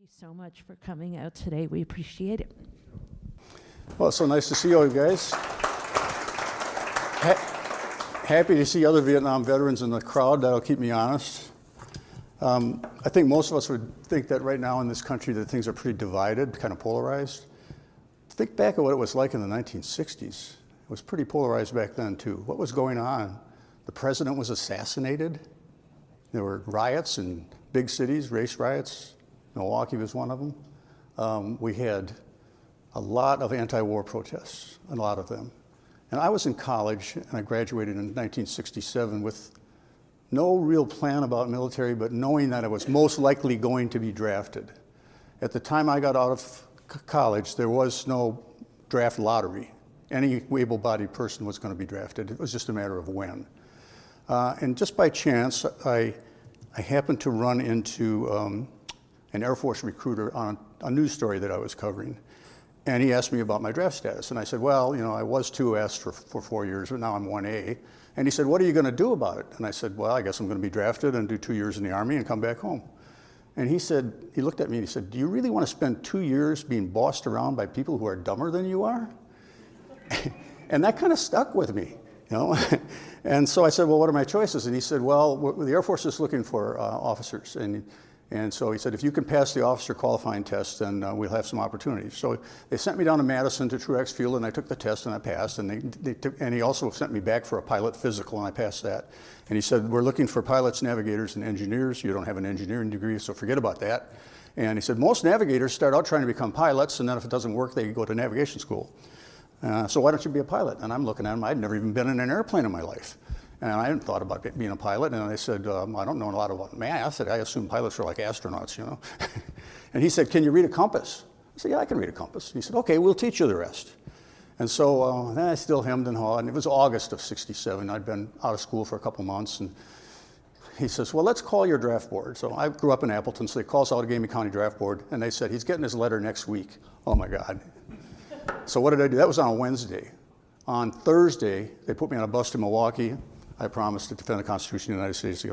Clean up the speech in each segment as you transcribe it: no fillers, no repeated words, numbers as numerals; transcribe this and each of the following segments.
you so much for coming out today. We appreciate it. Well, it's so nice to see all you guys. Happy to see other Vietnam veterans in the crowd. That'll keep me honest. I think most of us would think that right now in this country that things are pretty divided, kind of polarized. Think back at what it was like in the 1960s. It was pretty polarized back then too. What was going on? The president was assassinated. There were riots in big cities, race riots. Milwaukee was one of them. We had a lot of anti-war protests, a lot of them. And I was in college, and I graduated in 1967 with no real plan about military, but knowing that I was most likely going to be drafted. At the time I got out of college, there was no draft lottery. Any able-bodied person was going to be drafted. It was just a matter of when. And just by chance, I happened to run into an Air Force recruiter on a news story that I was covering. And he asked me about my draft status. And I said, well, you know, I was 2S for 4 years, but now I'm 1A. And he said, what are you going to do about it? And I said, well, I guess I'm going to be drafted and do 2 years in the Army and come back home. And he said, he looked at me and he said, do you really want to spend 2 years being bossed around by people who are dumber than you are? And that kind of stuck with me, you know? And so I said, well, what are my choices? And he said, well, the Air Force is looking for officers. And so he said, if you can pass the officer qualifying test, then we'll have some opportunities. So they sent me down to Madison to Truex Field, and I took the test, and I passed. And he also sent me back for a pilot physical, and I passed that. And he said, we're looking for pilots, navigators, and engineers. You don't have an engineering degree, so forget about that. And he said, most navigators start out trying to become pilots, and then if it doesn't work, they go to navigation school. So why don't you be a pilot? And I'm looking at him. I'd never even been in an airplane in my life. And I hadn't thought about being a pilot. And I said, I don't know a lot about math. I assume pilots are like astronauts, you know. And he said, can you read a compass? I said, yeah, I can read a compass. He said, okay, we'll teach you the rest. And so then I still hemmed and hawed. And it was August of '67. I'd been out of school for a couple months. And he says, well, let's call your draft board. So I grew up in Appleton, so they called us out Allegheny County Draft Board. And they said, he's getting his letter next week. Oh, my God. So what did I do? That was on a Wednesday. On Thursday, they put me on a bus to Milwaukee. I promised to defend the Constitution of the United States.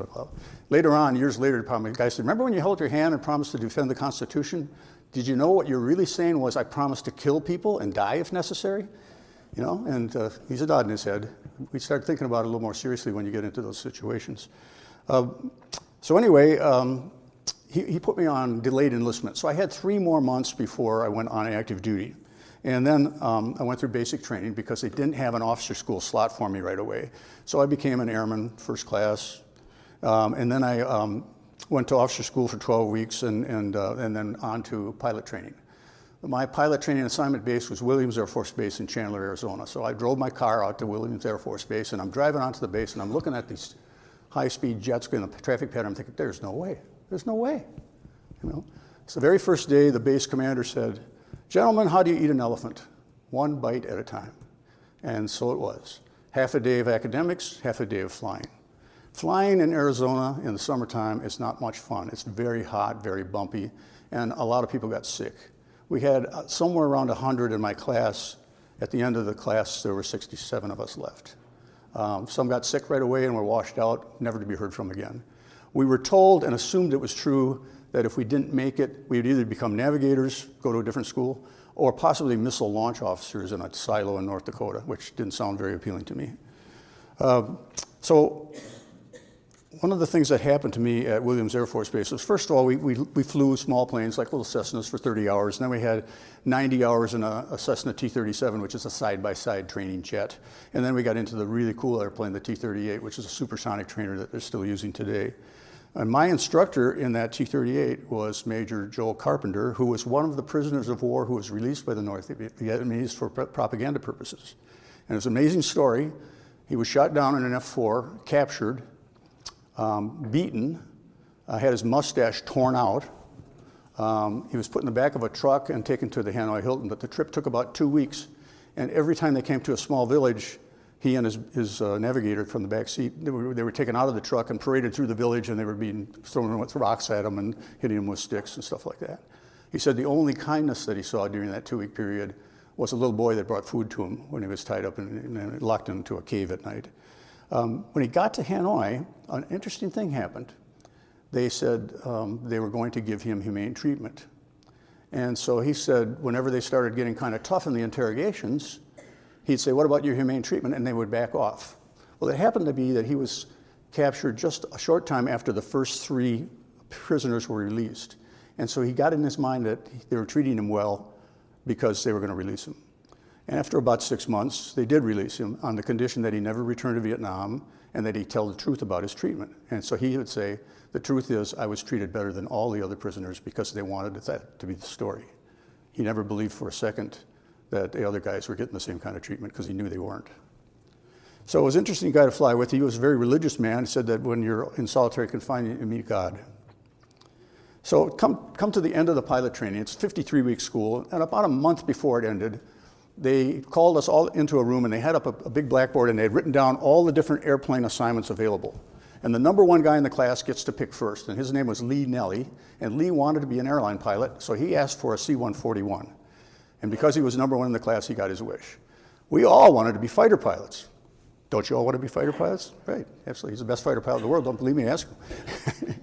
Later on, years later, the guy said, remember when you held your hand and promised to defend the Constitution? Did you know what you're really saying was, I promised to kill people and die if necessary? You know, and he's nodding his head. We start thinking about it a little more seriously when you get into those situations. So anyway, he put me on delayed enlistment. So I had 3 more months before I went on active duty. And then I went through basic training because they didn't have an officer school slot for me right away. So I became an airman, first class. And then I went to officer school for 12 weeks and then on to pilot training. My pilot training assignment base was Williams Air Force Base in Chandler, Arizona. So I drove my car out to Williams Air Force Base, and I'm driving onto the base, and I'm looking at these high-speed jets in the traffic pattern. I'm thinking, there's no way. There's no way. You know? So the very first day, the base commander said, gentlemen, how do you eat an elephant? 1 bite at a time. And so it was. Half a day of academics, half a day of flying. Flying in Arizona in the summertime is not much fun. It's very hot, very bumpy, and a lot of people got sick. We had somewhere around 100 in my class. At the end of the class, there were 67 of us left. Some got sick right away and were washed out, never to be heard from again. We were told and assumed it was true that if we didn't make it, we would either become navigators, go to a different school, or possibly missile launch officers in a silo in North Dakota, which didn't sound very appealing to me. So one of the things that happened to me at Williams Air Force Base was, first of all, we flew small planes like little Cessnas for 30 hours, and then we had 90 hours in a Cessna T-37, which is a side-by-side training jet. And then we got into the really cool airplane, the T-38, which is a supersonic trainer that they're still using today. And my instructor in that T-38 was Major Joel Carpenter, who was one of the prisoners of war who was released by the North Vietnamese for propaganda purposes. And it's an amazing story. He was shot down in an F-4, captured, beaten, had his mustache torn out. He was put in the back of a truck and taken to the Hanoi Hilton, but the trip took about 2 weeks. And every time they came to a small village, he and his navigator from the back seat, they were taken out of the truck and paraded through the village, and they were being thrown with rocks at him and hitting him with sticks and stuff like that. He said the only kindness that he saw during that 2-week period was a little boy that brought food to him when he was tied up and locked into a cave at night. When he got to Hanoi, an interesting thing happened. They said they were going to give him humane treatment. And so he said whenever they started getting kind of tough in the interrogations, he'd say, what about your humane treatment? And they would back off. Well, it happened to be that he was captured just a short time after the first 3 prisoners were released. And so he got in his mind that they were treating him well because they were going to release him. And after about 6 months, they did release him on the condition that he never returned to Vietnam and that he tell the truth about his treatment. And so he would say, the truth is I was treated better than all the other prisoners because they wanted that to be the story. He never believed for a second that the other guys were getting the same kind of treatment because he knew they weren't. So it was an interesting guy to fly with. He was a very religious man. He said that when you're in solitary confinement, you meet God. So come to the end of the pilot training. It's 53-week school, and about a month before it ended, they called us all into a room and they had up a big blackboard and they had written down all the different airplane assignments available. And the number 1 guy in the class gets to pick first, and his name was Lee Nelly, and Lee wanted to be an airline pilot, so he asked for a C-141. And because he was number 1 in the class, he got his wish. We all wanted to be fighter pilots. Don't you all want to be fighter pilots? Right, absolutely. He's the best fighter pilot in the world. Don't believe me? Ask him.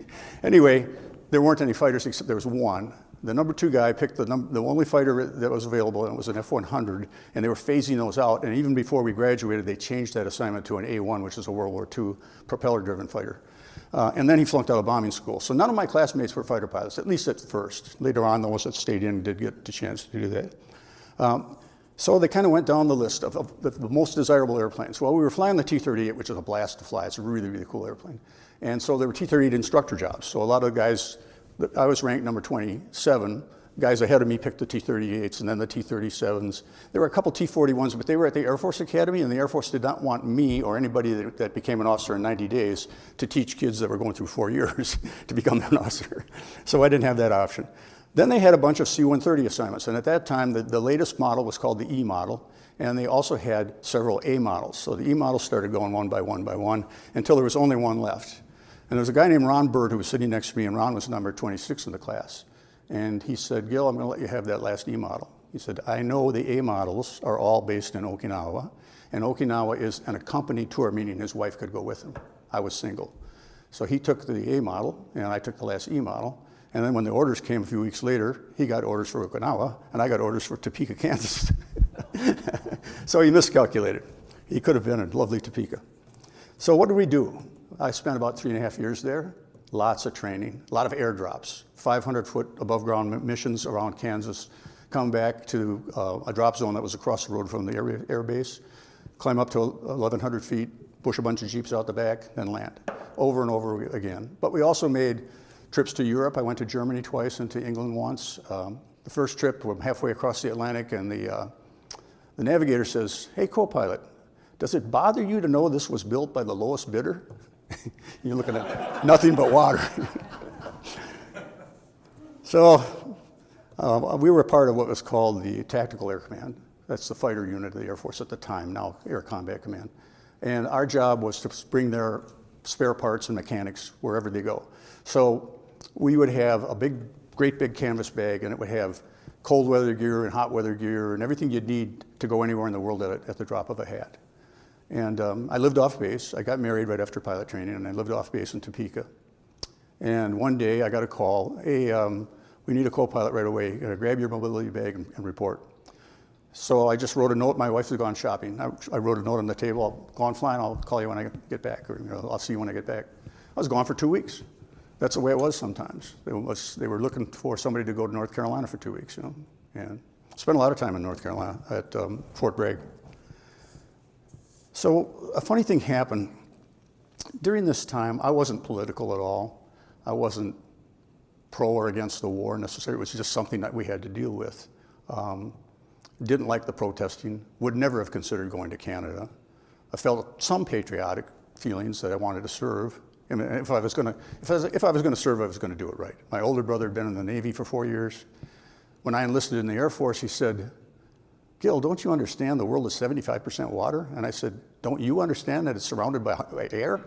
Anyway, there weren't any fighters except there was one. The number 2 guy picked the only fighter that was available, and it was an F-100, and they were phasing those out. And even before we graduated, they changed that assignment to an A-1, which is a World War II propeller-driven fighter. And then he flunked out of bombing school. So none of my classmates were fighter pilots, at least at first. Later on, those that stayed in did get the chance to do that. So they kind of went down the list of the most desirable airplanes. Well, we were flying the T-38, which is a blast to fly. It's a really, really cool airplane. And so there were T-38 instructor jobs. So a lot of the guys, I was ranked number 27. Guys ahead of me picked the T-38s and then the T-37s. There were a couple T-41s, but they were at the Air Force Academy, and the Air Force did not want me or anybody that became an officer in 90 days to teach kids that were going through 4 years to become an officer. So I didn't have that option. Then they had a bunch of C-130 assignments, and at that time, the latest model was called the E model, and they also had several A models. So the E models started going one by one until there was only one left. And there was a guy named Ron Bird who was sitting next to me, and Ron was number 26 in the class. And he said, Gil, I'm going to let you have that last E model. He said, I know the A models are all based in Okinawa, and Okinawa is an accompanied tour, meaning his wife could go with him. I was single. So he took the A model, and I took the last E model. And then when the orders came a few weeks later, he got orders for Okinawa, and I got orders for Topeka, Kansas. So he miscalculated. He could have been in lovely Topeka. So what did we do? I spent about 3.5 years there. Lots of training, a lot of airdrops, 500-foot above-ground missions around Kansas, come back to a drop zone that was across the road from the air base, climb up to 1,100 feet, push a bunch of Jeeps out the back, then land, over and over again. But we also made trips to Europe. I went to Germany twice and to England once. The first trip, we're halfway across the Atlantic, and the navigator says, hey, co-pilot, does it bother you to know this was built by the lowest bidder? You're looking at nothing but water. So we were part of what was called the Tactical Air Command. That's the fighter unit of the Air Force at the time, now Air Combat Command. And our job was to bring their spare parts and mechanics wherever they go. So we would have a great big canvas bag, and it would have cold weather gear and hot weather gear and everything you'd need to go anywhere in the world at the drop of a hat. And I lived off base. I got married right after pilot training, and I lived off base in Topeka. And one day I got a call, hey, we need a co-pilot right away. You gotta grab your mobility bag and report. So I just wrote a note. My wife was gone shopping. I wrote a note on the table. I'll go on flying. I'll call you when I get back, or I'll see you when I get back. I was gone for 2 weeks. That's the way it was sometimes. They were looking for somebody to go to North Carolina for 2 weeks, and spent a lot of time in North Carolina at Fort Bragg. So a funny thing happened. During this time, I wasn't political at all. I wasn't pro or against the war necessarily. It was just something that we had to deal with. Didn't like the protesting. Would never have considered going to Canada. I felt some patriotic feelings that I wanted to serve. I mean, if I was going to serve, I was going to do it right. My older brother had been in the Navy for 4 years. When I enlisted in the Air Force, he said, Gil, don't you understand the world is 75% water? And I said, don't you understand that it's surrounded by air?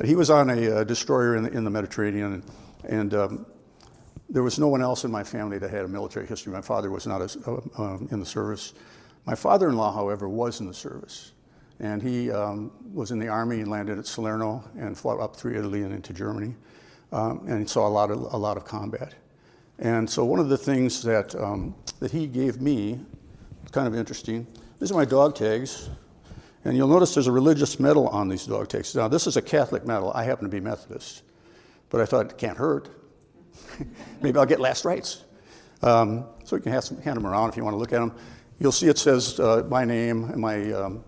He was on a destroyer in the Mediterranean, and there was no one else in my family that had a military history. My father was not in the service. My father-in-law, however, was in the service. And he was in the Army and landed at Salerno and fought up through Italy and into Germany. And he saw a lot of combat. And so one of the things that, that he gave me, it's kind of interesting, these are my dog tags. And you'll notice there's a religious medal on these dog tags. Now, this is a Catholic medal. I happen to be Methodist. But I thought, it can't hurt. Maybe I'll get last rites. So you can hand them around if you want to look at them. You'll see it says my name and my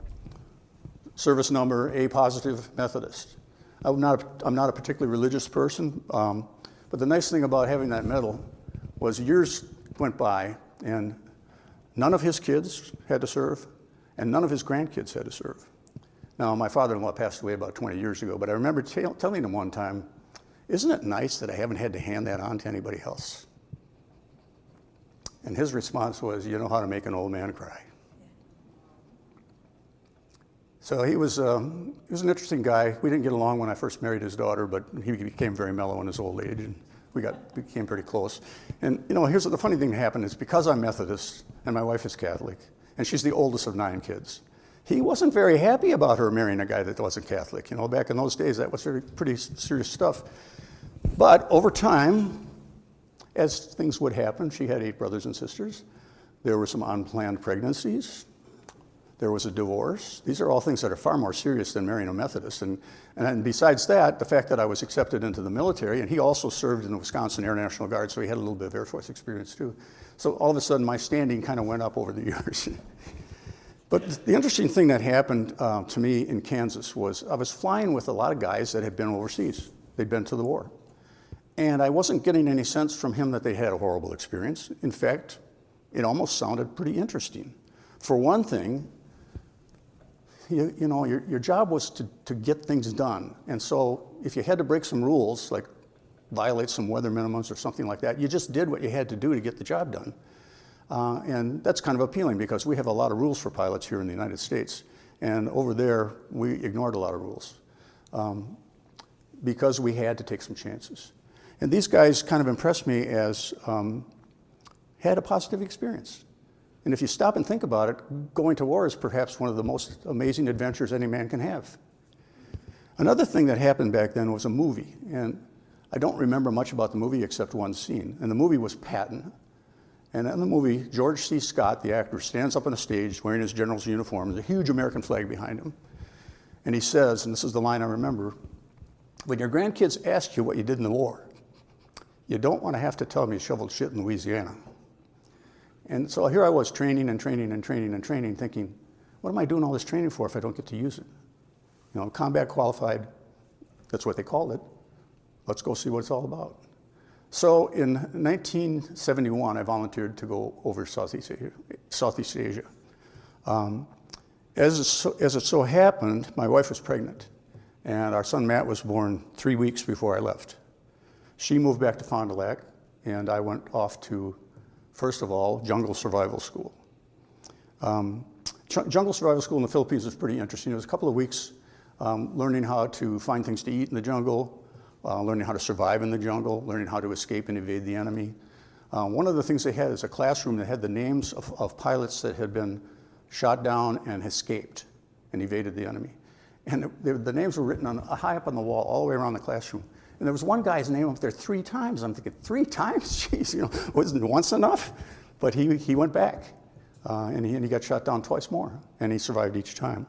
service number, A positive Methodist. I'm not a particularly religious person, but the nice thing about having that medal was years went by and none of his kids had to serve and none of his grandkids had to serve. Now, my father-in-law passed away about 20 years ago, but I remember telling him one time, isn't it nice that I haven't had to hand that on to anybody else? And his response was, you know how to make an old man cry. So he was an interesting guy. We didn't get along when I first married his daughter, but he became very mellow in his old age, and we became pretty close. And you know, here's the funny thing that happened is because I'm Methodist and my wife is Catholic, and she's the oldest of 9 kids, he wasn't very happy about her marrying a guy that wasn't Catholic. You know, back in those days, that was pretty serious stuff. But over time, as things would happen, she had 8 brothers and sisters. There were some unplanned pregnancies. There was a divorce. These are all things that are far more serious than marrying a Methodist. And besides that, the fact that I was accepted into the military, and he also served in the Wisconsin Air National Guard, so he had a little bit of Air Force experience too. So all of a sudden, my standing kind of went up over the years. But the interesting thing that happened to me in Kansas was I was flying with a lot of guys that had been overseas. They'd been to the war. And I wasn't getting any sense from him that they had a horrible experience. In fact, it almost sounded pretty interesting. For one thing, you know, your job was to get things done. And so if you had to break some rules, like violate some weather minimums or something like that, you just did what you had to do to get the job done. And that's kind of appealing because we have a lot of rules for pilots here in the United States. And over there, we ignored a lot of rules because we had to take some chances. And these guys kind of impressed me as had a positive experience. And if you stop and think about it, going to war is perhaps one of the most amazing adventures any man can have. Another thing that happened back then was a movie. And I don't remember much about the movie except one scene. And the movie was Patton. And in the movie, George C. Scott, the actor, stands up on a stage wearing his general's uniform. There's a huge American flag behind him. And he says, and this is the line I remember, when your grandkids ask you what you did in the war, you don't want to have to tell them you shoveled shit in Louisiana. And so here I was training and training and training and training, thinking, what am I doing all this training for if I don't get to use it? You know, combat qualified, that's what they called it. Let's go see what it's all about. So in 1971, I volunteered to go over Southeast Asia. As it so happened, my wife was pregnant, and our son Matt was born 3 weeks before I left. She moved back to Fond du Lac, and I went off to, first of all, jungle survival school. Jungle survival school in the Philippines was pretty interesting. It was a couple of weeks learning how to find things to eat in the jungle, learning how to survive in the jungle, learning how to escape and evade the enemy. One of the things they had is a classroom that had the names of pilots that had been shot down and escaped and evaded the enemy. And the names were written high up on the wall all the way around the classroom. And there was one guy's name up there 3 times. I'm thinking, 3 times? Jeez, you know, wasn't once enough? But he went back, and he got shot down twice more, and he survived each time.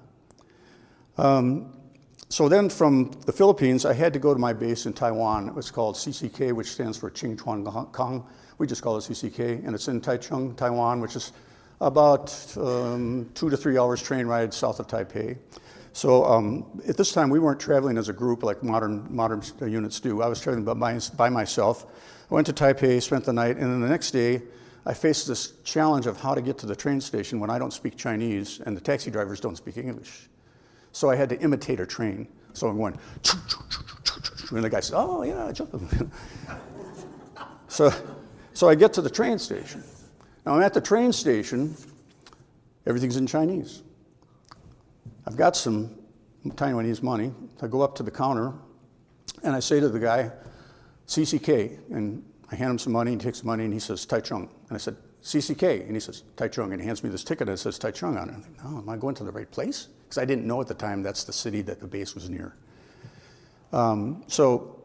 So then from the Philippines, I had to go to my base in Taiwan. It was called CCK, which stands for Ching Chuan Kong. We just call it CCK, and it's in Taichung, Taiwan, which is about 2 to 3 hours train ride south of Taipei. So at this time, we weren't traveling as a group like modern units do. I was traveling by myself. I went to Taipei, spent the night, and then the next day, I faced this challenge of how to get to the train station when I don't speak Chinese and the taxi drivers don't speak English. So I had to imitate a train. So I'm going, and the guy says, oh, yeah, jump. So I get to the train station. Now I'm at the train station, everything's in Chinese. I've got some Taiwanese money. I go up to the counter, and I say to the guy, CCK, and I hand him some money, he takes the money, and he says, Taichung. And I said, CCK, and he says, Taichung, and he hands me this ticket that says Taichung on it. I think, oh, am I going to the right place? Because I didn't know at the time that's the city that the base was near. So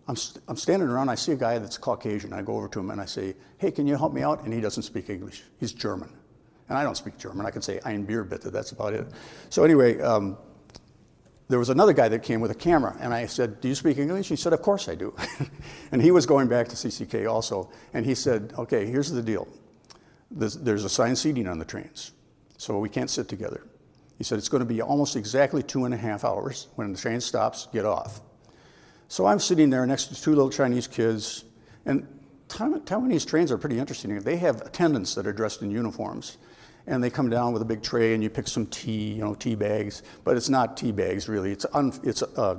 I'm standing around, I see a guy that's Caucasian. I go over to him and I say, hey, can you help me out? And he doesn't speak English. He's German. And I don't speak German. I can say ein Bier bitte, that's about it. So anyway, there was another guy that came with a camera, and I said, do you speak English? He said, of course I do. And he was going back to CCK also, and he said, okay, here's the deal. There's assigned seating on the trains, so we can't sit together. He said, it's going to be almost exactly 2.5 hours. When the train stops, get off. So I'm sitting there next to two little Chinese kids, and Taiwanese trains are pretty interesting. They have attendants that are dressed in uniforms, and they come down with a big tray, and you pick some tea, tea bags, but it's not tea bags really. It's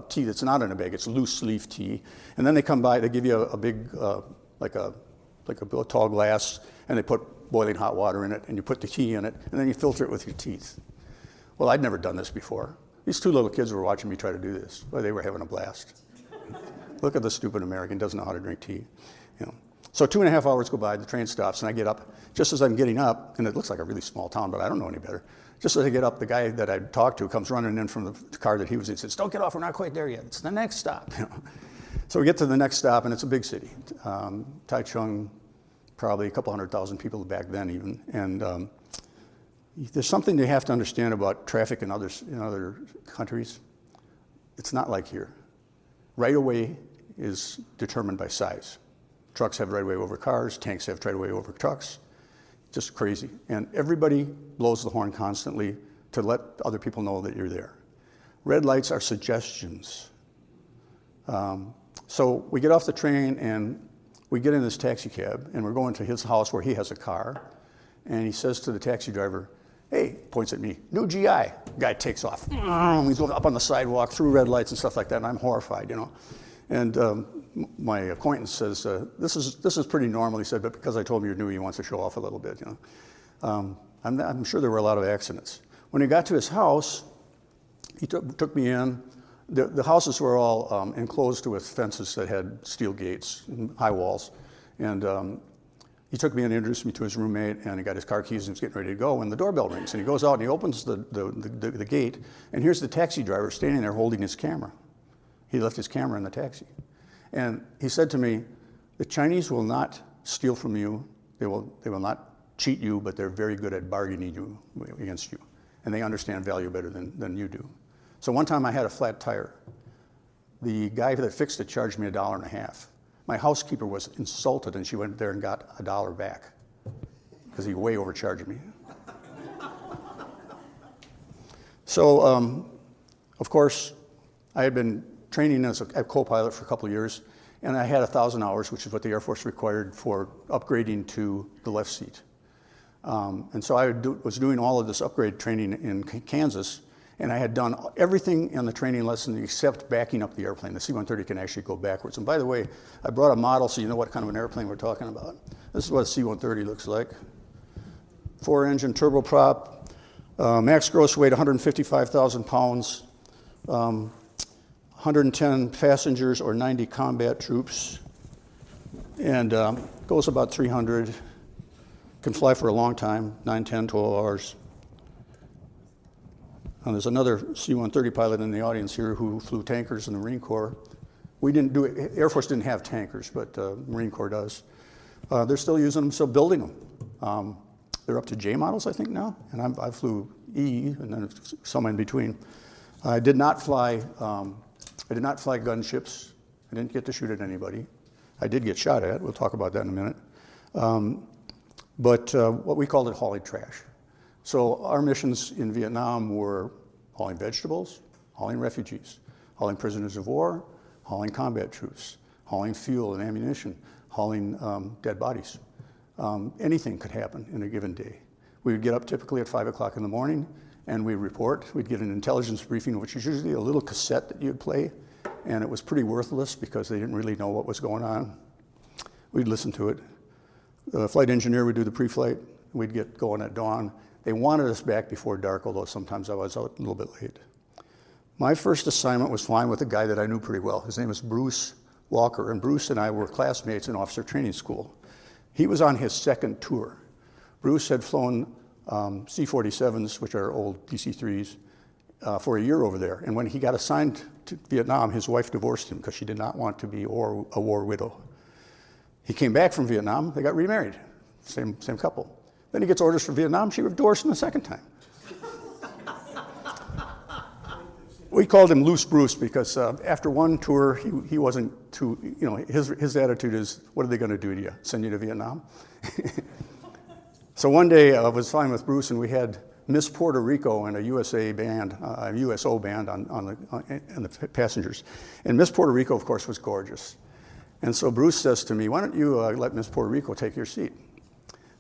tea that's not in a bag. It's loose leaf tea, and then they come by. They give you a big, like a tall glass, and they put boiling hot water in it, and you put the tea in it, and then you filter it with your teeth. Well, I'd never done this before. These two little kids were watching me try to do this. Well, they were having a blast. Look at the stupid American, doesn't know how to drink tea. So 2.5 hours go by, the train stops, and I get up. Just as I'm getting up, and it looks like a really small town, but I don't know any better. Just as I get up, the guy that I talked to comes running in from the car that he was in. He says, don't get off, we're not quite there yet. It's the next stop. So we get to the next stop, and it's a big city. Taichung, probably a couple 100,000 people back then even. And there's something you have to understand about traffic in other countries. It's not like here. Right-of-way is determined by size. Trucks have right-of-way over cars, tanks have right-of-way over trucks. Just crazy. And everybody blows the horn constantly to let other people know that you're there. Red lights are suggestions. So we get off the train and we get in this taxi cab and we're going to his house where he has a car. And he says to the taxi driver, hey, points at me, new GI. Guy takes off. He's going up on the sidewalk through red lights and stuff like that, and I'm horrified, And my acquaintance says, this is pretty normal, he said, but because I told him you're new, he wants to show off a little bit, I'm sure there were a lot of accidents. When he got to his house, he took me in. The houses were all enclosed with fences that had steel gates and high walls. And he took me in and introduced me to his roommate, and he got his car keys and was getting ready to go, and the doorbell rings. And he goes out and he opens the gate, and here's the taxi driver standing there holding his camera. He left his camera in the taxi. And he said to me, the Chinese will not steal from you. They will not cheat you, but they're very good at bargaining you against you. And they understand value better than you do. So one time I had a flat tire. The guy that fixed it charged me $1.50. My housekeeper was insulted, and she went there and got $1 back because he way overcharged me. So, of course, I had been training as a co-pilot for a couple of years, and I had 1,000 hours, which is what the Air Force required for upgrading to the left seat. And so I was doing all of this upgrade training in Kansas, and I had done everything in the training lesson except backing up the airplane. The C-130 can actually go backwards. And by the way, I brought a model so you know what kind of an airplane we're talking about. This is what a C-130 looks like. 4-engine turboprop, max gross weight 155,000 pounds, 110 passengers or 90 combat troops, and goes about 300, can fly for a long time, 9, 10, 12 hours. And there's another C-130 pilot in the audience here who flew tankers in the Marine Corps. We didn't do it, Air Force didn't have tankers, but Marine Corps does. They're still using them, still building them. They're up to J models, I think, now, and I flew E, and then some in between. I did not fly gunships. I didn't get to shoot at anybody. I did get shot at. We'll talk about that in a minute. But what we called it hauling trash. So our missions in Vietnam were hauling vegetables, hauling refugees, hauling prisoners of war, hauling combat troops, hauling fuel and ammunition, hauling dead bodies. Anything could happen in a given day. We would get up typically at 5 o'clock in the morning, and we'd report. We'd get an intelligence briefing, which is usually a little cassette that you'd play, and it was pretty worthless because they didn't really know what was going on. We'd listen to it. The flight engineer would do the pre-flight. We'd get going at dawn. They wanted us back before dark, although sometimes I was out a little bit late. My first assignment was flying with a guy that I knew pretty well. His name is Bruce Walker, and Bruce and I were classmates in officer training school. He was on his second tour. Bruce had flown C-47s, which are old DC-3s, for a year over there. And when he got assigned to Vietnam, his wife divorced him because she did not want to be a war widow. He came back from Vietnam, they got remarried, same couple. Then he gets orders from Vietnam, she divorced him the second time. We called him Loose Bruce because after one tour, he wasn't too, his attitude is, what are they going to do to you? Send you to Vietnam? So one day I was flying with Bruce and we had Miss Puerto Rico and a USO band on the passengers. And Miss Puerto Rico, of course, was gorgeous. And so Bruce says to me, why don't you let Miss Puerto Rico take your seat?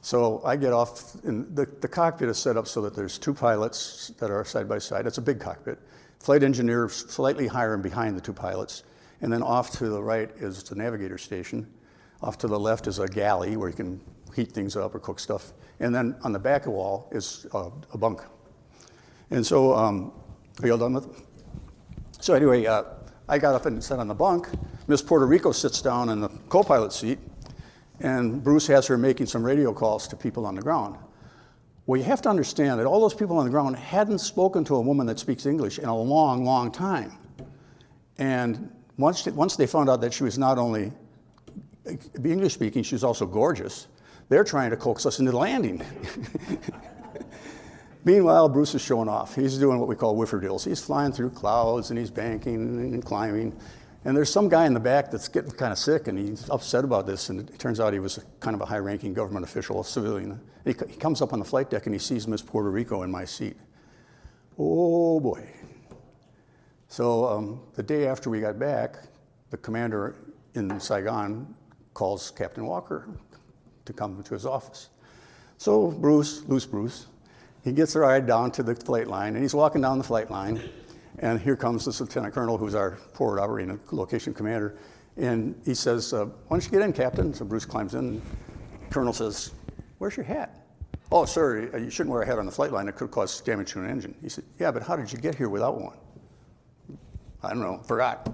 So I get off, and the cockpit is set up so that there's two pilots that are side by side. It's a big cockpit. Flight engineer slightly higher and behind the two pilots. And then off to the right is the navigator station. Off to the left is a galley where you can heat things up or cook stuff. And then on the back of the wall is a bunk. And so, are you all done with it? So anyway, I got up and sat on the bunk. Miss Puerto Rico sits down in the co-pilot seat, and Bruce has her making some radio calls to people on the ground. Well, you have to understand that all those people on the ground hadn't spoken to a woman that speaks English in a long, long time. And once they found out that she was not only English speaking, she was also gorgeous, they're trying to coax us into the landing. Meanwhile, Bruce is showing off. He's doing what we call whifferdills. He's flying through clouds and he's banking and climbing. And there's some guy in the back that's getting kind of sick and he's upset about this. And it turns out he was kind of a high-ranking government official, a civilian. He comes up on the flight deck and he sees Miss Puerto Rico in my seat. Oh boy. So the day after we got back, the commander in Saigon calls Captain Walker to come to his office. So Bruce, Loose Bruce, he gets a ride down to the flight line, and he's walking down the flight line, and here comes this lieutenant colonel, who's our forward operating location commander, and he says, why don't you get in, Captain? So Bruce climbs in. The colonel says, where's your hat? Oh, sir, you shouldn't wear a hat on the flight line. It could cause damage to an engine. He said, yeah, but how did you get here without one? I don't know, forgot.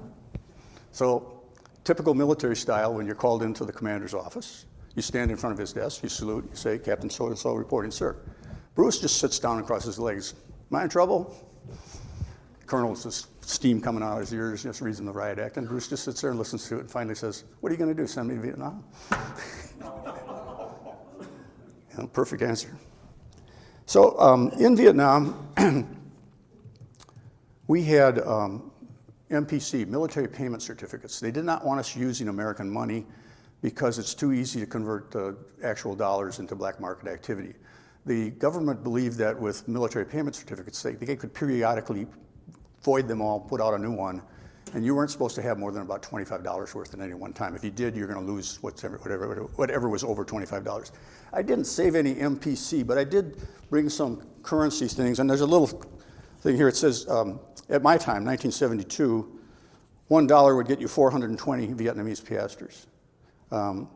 So typical military style, when you're called into the commander's office, you stand in front of his desk, you salute, you say, Captain so-and-so reporting, sir. Bruce just sits down and crosses his legs. Am I in trouble? Colonel's just steam coming out of his ears, just reads him the riot act, and Bruce just sits there and listens to it and finally says, what are you going to do, send me to Vietnam? Perfect answer. So in Vietnam, we had MPC, military payment certificates. They did not want us using American money because it's too easy to convert the actual dollars into black market activity. The government believed that with military payment certificates, they could periodically void them all, put out a new one, and you weren't supposed to have more than about $25 worth at any one time. If you did, you're going to lose whatever was over $25. I didn't save any MPC, but I did bring some currency things, and there's a little thing here. It says, at my time, 1972, $1 would get you 420 Vietnamese piastres. $1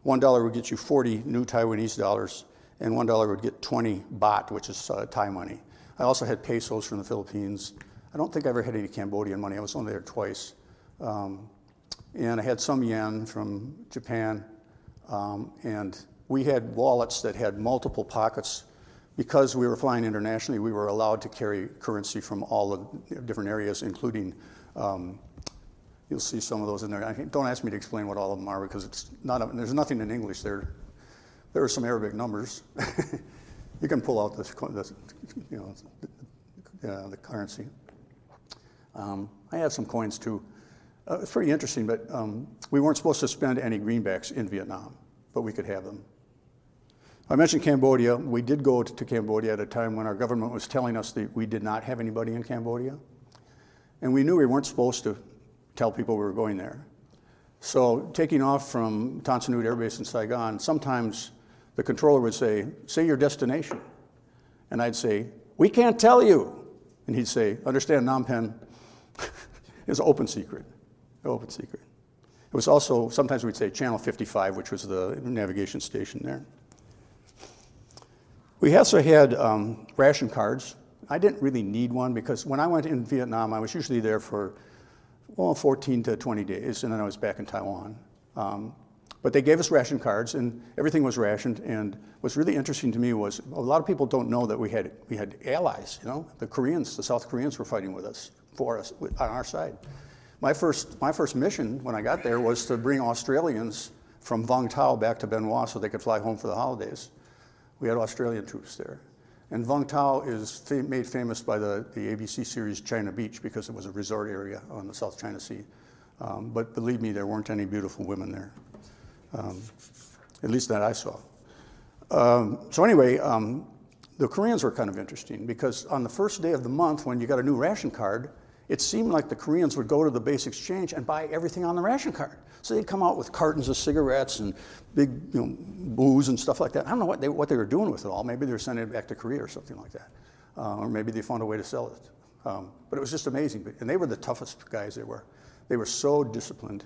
would get you 40 new Taiwanese dollars, and $1 would get 20 baht, which is Thai money. I also had pesos from the Philippines. I don't think I ever had any Cambodian money. I was only there twice. And I had some yen from Japan. And we had wallets that had multiple pockets. Because we were flying internationally, we were allowed to carry currency from all the different areas, including, you'll see some of those in there. Don't ask me to explain what all of them are because there's nothing in English there. There are some Arabic numbers. You can pull out the currency. I have some coins too. It's pretty interesting, but we weren't supposed to spend any greenbacks in Vietnam, but we could have them. I mentioned Cambodia. We did go to Cambodia at a time when our government was telling us that we did not have anybody in Cambodia. And we knew we weren't supposed to tell people we were going there. So taking off from Tan Son Nhut Air Base in Saigon, sometimes the controller would say your destination. And I'd say, we can't tell you. And he'd say, understand, Phnom Penh is an open secret. Open secret. It was also, sometimes we'd say Channel 55, which was the navigation station there. We also had ration cards. I didn't really need one because when I went in Vietnam, I was usually there for 14 to 20 days, and then I was back in Taiwan. But they gave us ration cards, and everything was rationed. And what's really interesting to me was a lot of people don't know that we had allies. The Koreans, the South Koreans were fighting with us for us on our side. My first mission when I got there was to bring Australians from Vung Tau back to Benoit so they could fly home for the holidays. We had Australian troops there. And Vung Tau is made famous by the ABC series China Beach because it was a resort area on the South China Sea. But believe me, there weren't any beautiful women there, at least that I saw. So anyway, the Koreans were kind of interesting because on the first day of the month when you got a new ration card, it seemed like the Koreans would go to the base exchange and buy everything on the ration card. So they'd come out with cartons of cigarettes and big booze and stuff like that. I don't know what they were doing with it all. Maybe they were sending it back to Korea or something like that. Or maybe they found a way to sell it. But it was just amazing. And they were the toughest guys they were. They were so disciplined.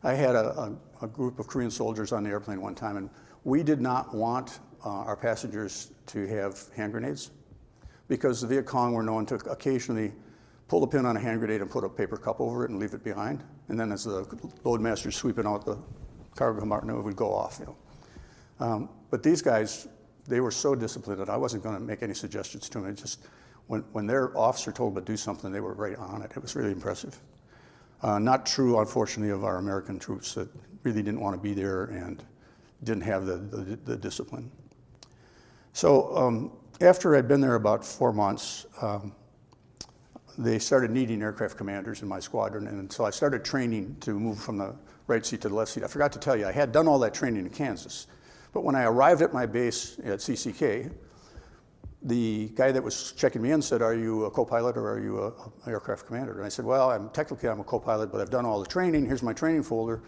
I had a group of Korean soldiers on the airplane one time, and we did not want our passengers to have hand grenades because the Viet Cong were known to occasionally pull the pin on a hand grenade and put a paper cup over it and leave it behind. And then as the loadmaster's sweeping out the cargo compartment, it would go off. But these guys, they were so disciplined that I wasn't going to make any suggestions to them. It just, when their officer told them to do something, they were right on it. It was really impressive. Not true, unfortunately, of our American troops that really didn't want to be there and didn't have the discipline. So after I'd been there about 4 months, they started needing aircraft commanders in my squadron, and so I started training to move from the right seat to the left seat. I forgot to tell you, I had done all that training in Kansas, but when I arrived at my base at CCK, the guy that was checking me in said, "Are you a co-pilot or are you an aircraft commander?" And I said, "Well, I'm a co-pilot, but I've done all the training. Here's my training folder."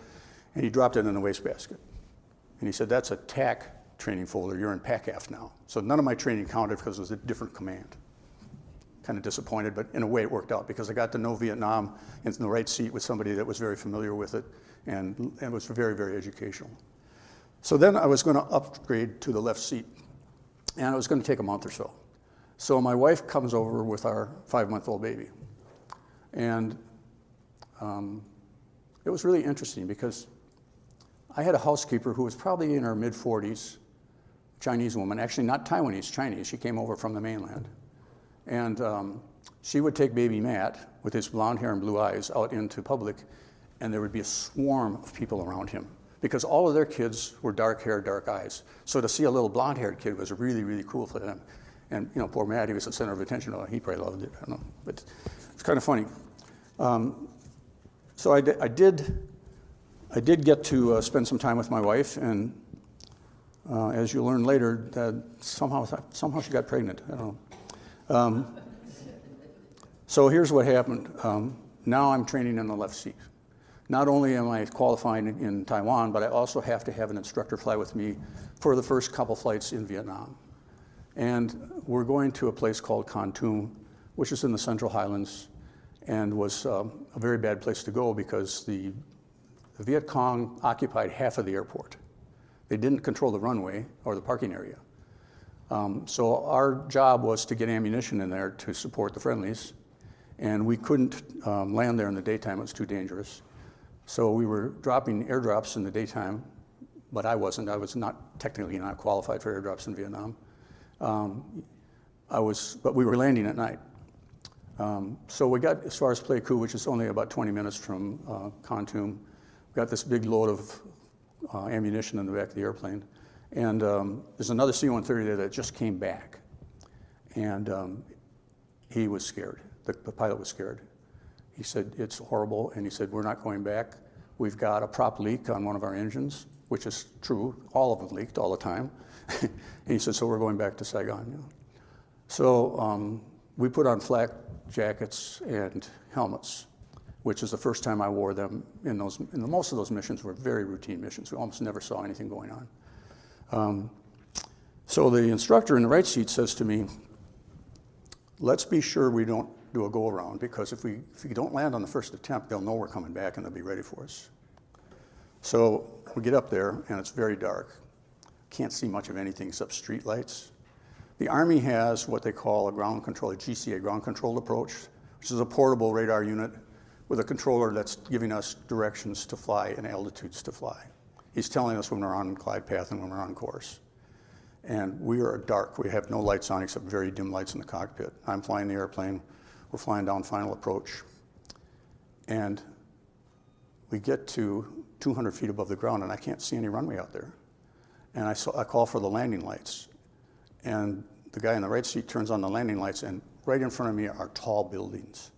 And he dropped it in the wastebasket. And he said, "That's a TAC training folder. You're in PACAF now." So none of my training counted because it was a different command. Kind of disappointed, but in a way it worked out because I got to know Vietnam in the right seat with somebody that was very familiar with it and it was very, very educational. So then I was going to upgrade to the left seat, and it was going to take a month or so. So my wife comes over with our 5-month-old baby, and it was really interesting because I had a housekeeper who was probably in her mid-40s, Chinese woman, actually not Taiwanese, Chinese. She came over from the mainland. And she would take baby Matt with his blonde hair and blue eyes out into public, and there would be a swarm of people around him because all of their kids were dark hair, dark eyes. So to see a little blonde-haired kid was really, really cool for them. And poor Matt, he was the center of attention. Oh, he probably loved it. I don't know, but it's kind of funny. So I did get to spend some time with my wife, and as you'll learn later, that somehow she got pregnant. I don't know. So here's what happened. Now I'm training in the left seat. Not only am I qualifying in Taiwan, but I also have to have an instructor fly with me for the first couple flights in Vietnam. And we're going to a place called Kon Tum, which is in the Central Highlands, and was a very bad place to go because the Viet Cong occupied half of the airport. They didn't control the runway or the parking area. So our job was to get ammunition in there to support the friendlies, and we couldn't land there in the daytime. It was too dangerous. So we were dropping airdrops in the daytime, but I wasn't. I was technically not qualified for airdrops in Vietnam. But we were landing at night. So we got as far as Pleiku, which is only about 20 minutes from Kon Tum. We got this big load of ammunition in the back of the airplane. And there's another C-130 there that just came back. And he was scared. The pilot was scared. He said, "It's horrible." And he said, "We're not going back. We've got a prop leak on one of our engines," which is true. All of them leaked all the time. And he said, "So we're going back to Saigon." So we put on flak jackets and helmets, which is the first time I wore them in most of those missions were very routine missions. We almost never saw anything going on. So the instructor in the right seat says to me, "Let's be sure we don't do a go-around, because if we don't land on the first attempt, they'll know we're coming back and they'll be ready for us." So we get up there, and it's very dark. Can't see much of anything except street lights. The Army has what they call a GCA, ground controlled approach, which is a portable radar unit with a controller that's giving us directions to fly and altitudes to fly. He's telling us when we're on glide path and when we're on course. And we are dark. We have no lights on except very dim lights in the cockpit. I'm flying the airplane We're flying down final approach. And we get to 200 feet above the ground, and I can't see any runway out there. And I call for the landing lights. And the guy in the right seat turns on the landing lights, and right in front of me are tall buildings.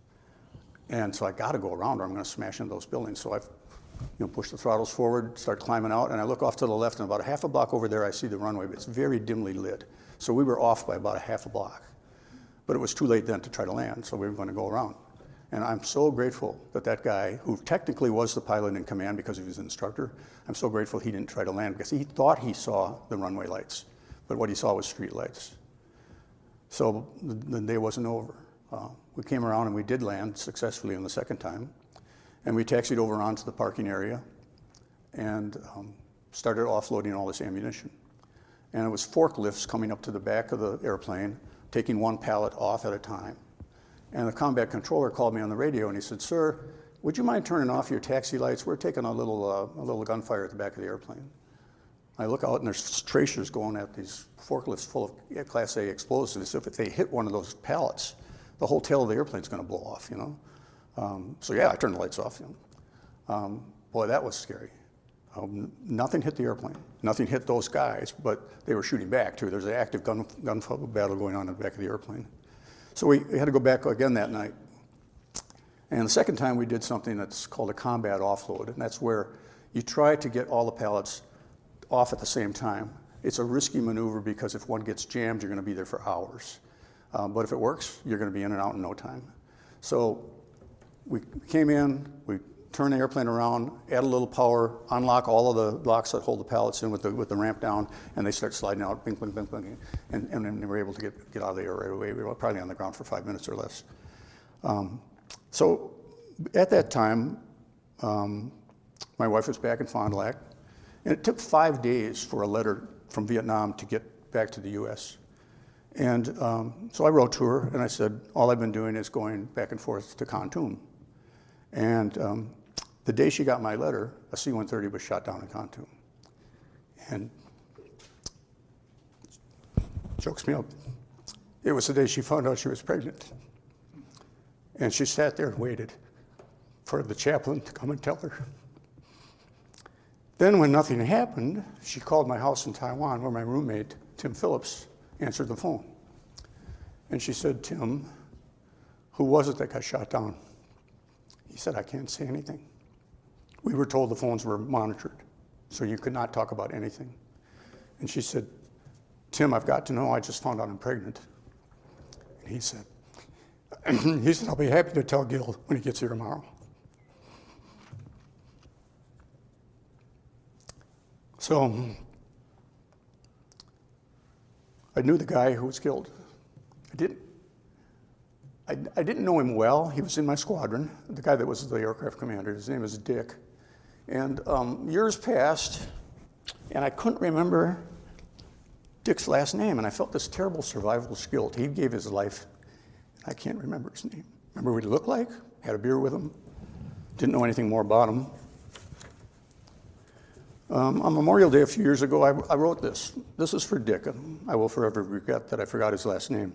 And so I got to go around or I'm going to smash into those buildings. So I push the throttles forward, start climbing out, and I look off to the left, and about a half a block over there I see the runway, but it's very dimly lit. So we were off by about a half a block. But it was too late then to try to land, so we were going to go around. And I'm so grateful that that guy, who technically was the pilot in command because he was an instructor, I'm so grateful he didn't try to land because he thought he saw the runway lights, but what he saw was street lights. So the day wasn't over. We came around and we did land successfully on the second time. And we taxied over onto the parking area and started offloading all this ammunition. And it was forklifts coming up to the back of the airplane, taking one pallet off at a time. And the combat controller called me on the radio and he said, "Sir, would you mind turning off your taxi lights? We're taking a little gunfire at the back of the airplane." I look out and there's tracers going at these forklifts full of Class A explosives. If they hit one of those pallets, the whole tail of the airplane's going to blow off, So yeah, I turned the lights off. Boy, that was scary. Nothing hit the airplane. Nothing hit those guys, but they were shooting back too. There's an active gun battle going on in the back of the airplane. So we had to go back again that night. And the second time we did something that's called a combat offload, and that's where you try to get all the pallets off at the same time. It's a risky maneuver because if one gets jammed, you're going to be there for hours. But if it works, you're going to be in and out in no time. So we came in, we turned the airplane around, add a little power, unlock all of the locks that hold the pallets in with the ramp down, and they start sliding out, bing, bing, bing, bing, and then we were able to get out of the air right away. We were probably on the ground for 5 minutes or less. So at that time, my wife was back in Fond du Lac, and it took 5 days for a letter from Vietnam to get back to the U.S. And so I wrote to her, and I said, all I've been doing is going back and forth to Khartoum. And the day she got my letter, a C-130 was shot down in Khartoum. And chokes me up. It was the day she found out she was pregnant. And she sat there and waited for the chaplain to come and tell her. Then when nothing happened, she called my house in Taiwan where my roommate, Tim Phillips, answered the phone. And she said, "Tim, who was it that got shot down?" He said, "I can't say anything. We were told the phones were monitored, so you could not talk about anything." And she said, "Tim, I've got to know. I just found out I'm pregnant." And he said, "I'll be happy to tell Gil when he gets here tomorrow." So I knew the guy who was killed. I didn't know him well. He was in my squadron, the guy that was the aircraft commander. His name is Dick. And years passed, and I couldn't remember Dick's last name, and I felt this terrible survival guilt. He gave his life. I can't remember his name. Remember what he looked like? Had a beer with him. Didn't know anything more about him. On Memorial Day a few years ago, I wrote this. This is for Dick, and I will forever regret that I forgot his last name.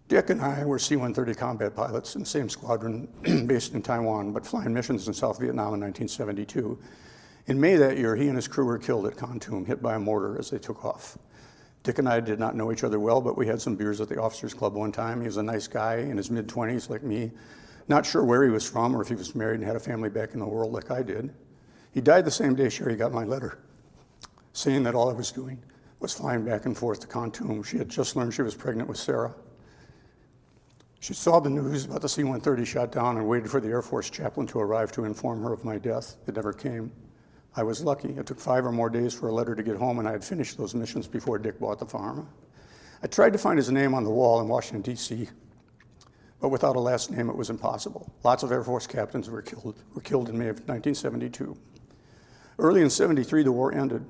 Dick and I were C-130 combat pilots in the same squadron based in Taiwan, but flying missions in South Vietnam in 1972. In May that year, he and his crew were killed at Khartoum, hit by a mortar as they took off. Dick and I did not know each other well, but we had some beers at the officers' club one time. He was a nice guy in his mid-20s like me, not sure where he was from or if he was married and had a family back in the world like I did. He died the same day Sherry got my letter, saying that all I was doing was flying back and forth to Khartoum. She had just learned she was pregnant with Sarah. She saw the news about the C-130 shot down and waited for the Air Force chaplain to arrive to inform her of my death. It never came. I was lucky. It took 5 or more days for a letter to get home, and I had finished those missions before Dick bought the farm. I tried to find his name on the wall in Washington, D.C., but without a last name, it was impossible. Lots of Air Force captains were killed in May of 1972. Early in 73, the war ended.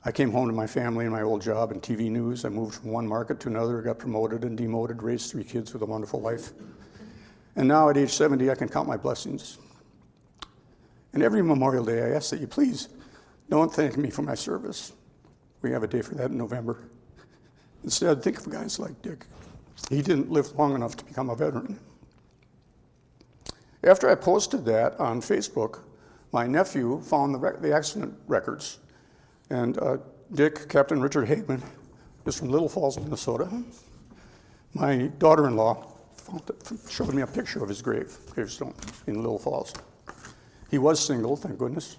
I came home to my family and my old job in TV news. I moved from one market to another, got promoted and demoted, raised 3 kids with a wonderful life. And now at age 70, I can count my blessings. And every Memorial Day, I ask that you please don't thank me for my service. We have a day for that in November. Instead, think of guys like Dick he didn't live long enough to become a veteran. After I posted that on Facebook, my nephew found the accident records. And Dick, Captain Richard Hagman, is from Little Falls, Minnesota. My daughter-in-law showed me a picture of his gravestone in Little Falls. He was single, thank goodness.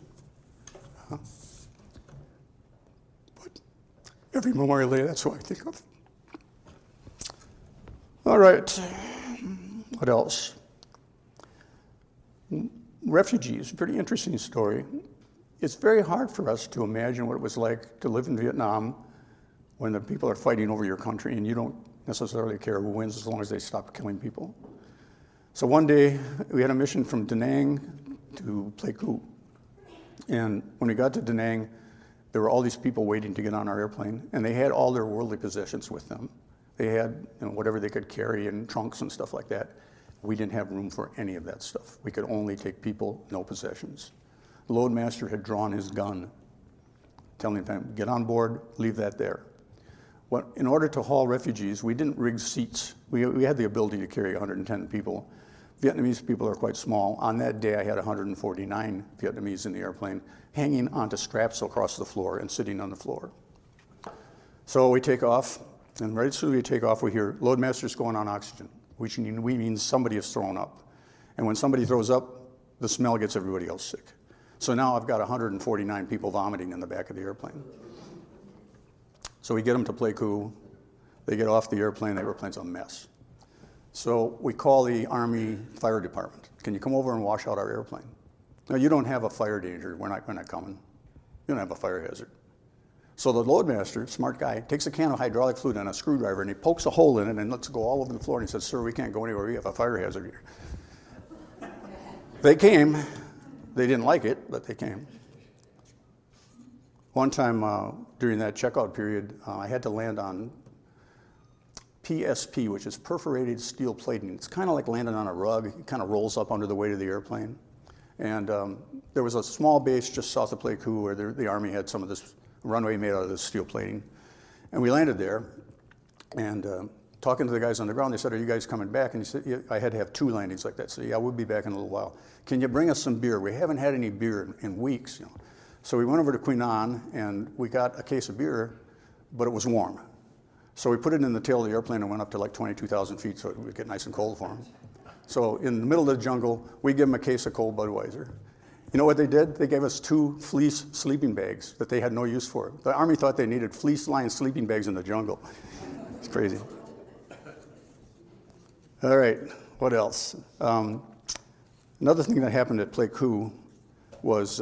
But every Memorial Day, that's who I think of. All right, what else? Refugees, pretty interesting story. It's very hard for us to imagine what it was like to live in Vietnam when the people are fighting over your country and you don't necessarily care who wins as long as they stop killing people. So one day, we had a mission from Da Nang to Pleiku. And when we got to Da Nang, there were all these people waiting to get on our airplane, and they had all their worldly possessions with them. They had whatever they could carry in trunks and stuff like that. We didn't have room for any of that stuff. We could only take people, no possessions. The loadmaster had drawn his gun, telling them, get on board, leave that there. In order to haul refugees, we didn't rig seats. We had the ability to carry 110 people. Vietnamese people are quite small. On that day, I had 149 Vietnamese in the airplane, hanging onto straps across the floor and sitting on the floor. So we take off, and right as soon as we take off, we hear, loadmaster's going on oxygen, which means somebody has thrown up. And when somebody throws up, the smell gets everybody else sick. So now I've got 149 people vomiting in the back of the airplane. So we get them to Pleiku. They get off the airplane. The airplane's a mess. So we call the Army Fire Department. Can you come over and wash out our airplane? No, you don't have a fire danger. We're not coming. You don't have a fire hazard. So the loadmaster, smart guy, takes a can of hydraulic fluid and a screwdriver, and he pokes a hole in it and lets it go all over the floor, and he says, sir, we can't go anywhere. We have a fire hazard here. They came. They didn't like it, but they came. One time during that checkout period, I had to land on PSP, which is perforated steel plating. It's kind of like landing on a rug. It kind of rolls up under the weight of the airplane. And there was a small base just south of Pleiku where the Army had some of this runway made out of this steel plating. And we landed there, and talking to the guys on the ground, they said, are you guys coming back? And he said, yeah, I had to have 2 landings like that. So yeah, we'll be back in a little while. Can you bring us some beer? We haven't had any beer in weeks. So we went over to Queen Anne, and we got a case of beer, but it was warm. So we put it in the tail of the airplane and went up to like 22,000 feet so it would get nice and cold for them. So in the middle of the jungle, we give them a case of cold Budweiser. You know what they did? They gave us 2 fleece sleeping bags that they had no use for. The Army thought they needed fleece-lined sleeping bags in the jungle. It's crazy. All right, what else? Another thing that happened at Pleiku was